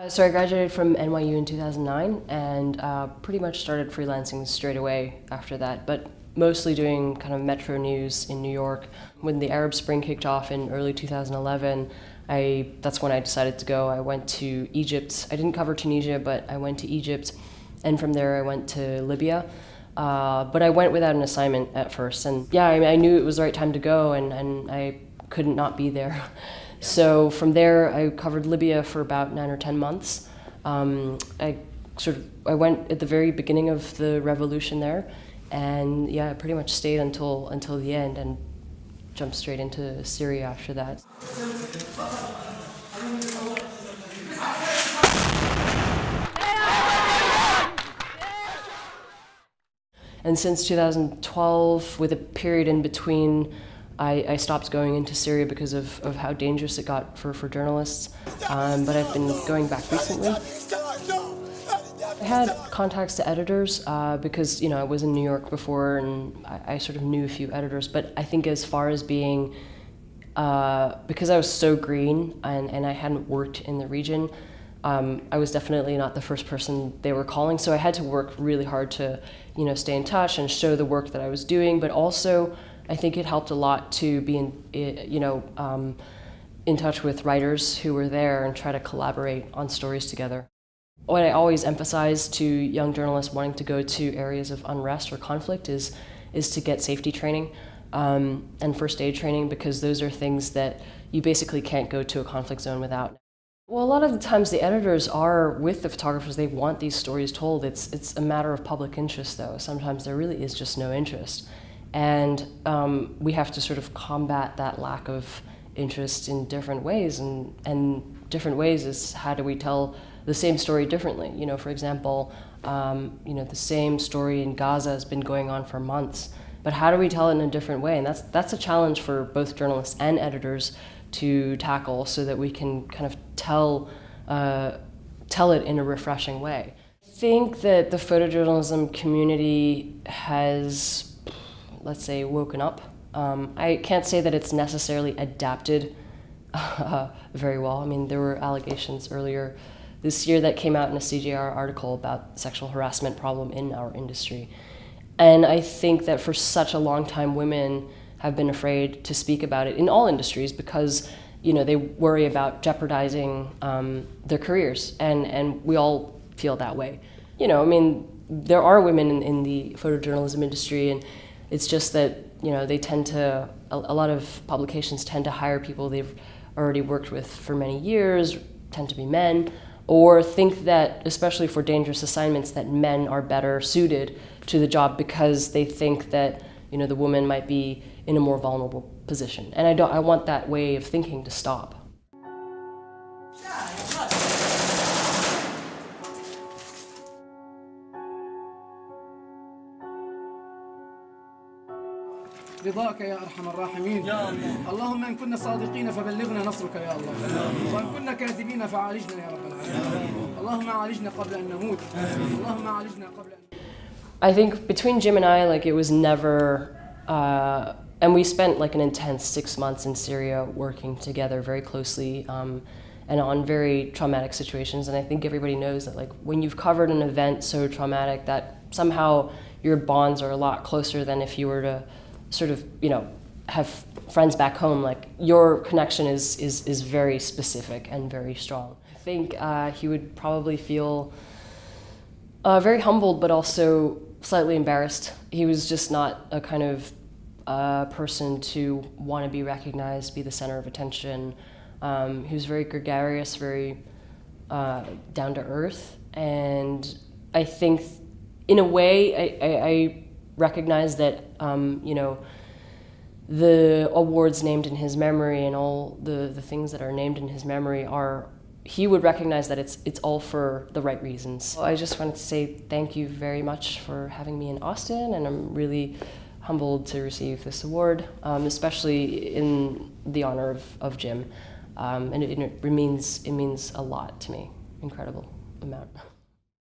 So I graduated from NYU in 2009 and pretty much started freelancing straight away after that, but mostly doing kind of metro news in New York. When the Arab Spring kicked off in early 2011, that's when I decided to go. I went to Egypt. I didn't cover Tunisia, but I went to Egypt, and from there I went to Libya. But I went without an assignment at first, and yeah, I knew it was the right time to go, and I couldn't not be there. So from there, I covered Libya for about 9 or 10 months. I went at the very beginning of the revolution there, and yeah, I pretty much stayed until the end, and jumped straight into Syria after that. And since 2012, with a period in between, I stopped going into Syria because of how dangerous it got for journalists, but I've been going back recently. I had contacts to editors because I was in New York before, and I sort of knew a few editors, but I think as far as being, because I was so green and I hadn't worked in the region, I was definitely not the first person they were calling, so I had to work really hard to stay in touch and show the work that I was doing, but also I think it helped a lot to be in touch with writers who were there and try to collaborate on stories together. What I always emphasize to young journalists wanting to go to areas of unrest or conflict is to get safety training and first aid training, because those are things that you basically can't go to a conflict zone without. Well, a lot of the times the editors are with the photographers. They want these stories told. It's a matter of public interest, though. Sometimes there really is just no interest. And we have to sort of combat that lack of interest in different ways, and different ways is how do we tell the same story differently. For example, the same story in Gaza has been going on for months, but how do we tell it in a different way? And that's a challenge for both journalists and editors to tackle, so that we can kind of tell it in a refreshing way. I think that the photojournalism community has, let's say, woken up. I can't say that it's necessarily adapted very well. I mean, there were allegations earlier this year that came out in a CJR article about sexual harassment problem in our industry. And I think that for such a long time, women have been afraid to speak about it in all industries because they worry about jeopardizing their careers, and we all feel that way. I mean, there are women in the photojournalism industry, and it's just that they tend to, a lot of publications tend to hire people they've already worked with for many years, tend to be men, or think that, especially for dangerous assignments, that men are better suited to the job because they think that the woman might be in a more vulnerable position. And I want that way of thinking to stop. رضاك يا أرحم الراحمين يا الله. اللهم إن كنا صادقين فبلغنا نصرك يا الله، وإن كنا كاذبين فعالجنا يا رب العالمين. اللهم عالجنا قبل أن نموت، اللهم عالجنا قبل أن. I think between Jim and I, it was never, and we spent an intense 6 months in Syria working together very closely, and on very traumatic situations. And I think everybody knows that when you've covered an event so traumatic, that somehow your bonds are a lot closer than if you were to sort of, have friends back home. Your connection is very specific and very strong. I think he would probably feel very humbled, but also slightly embarrassed. He was just not a kind of person to want to be recognized, be the center of attention. He was very gregarious, very down to earth, and I think in a way I recognize that the awards named in his memory and all the things that are named in his memory he would recognize that it's all for the right reasons. I just wanted to say thank you very much for having me in Austin, and I'm really humbled to receive this award, especially in the honor of Jim. And it means a lot to me, incredible amount.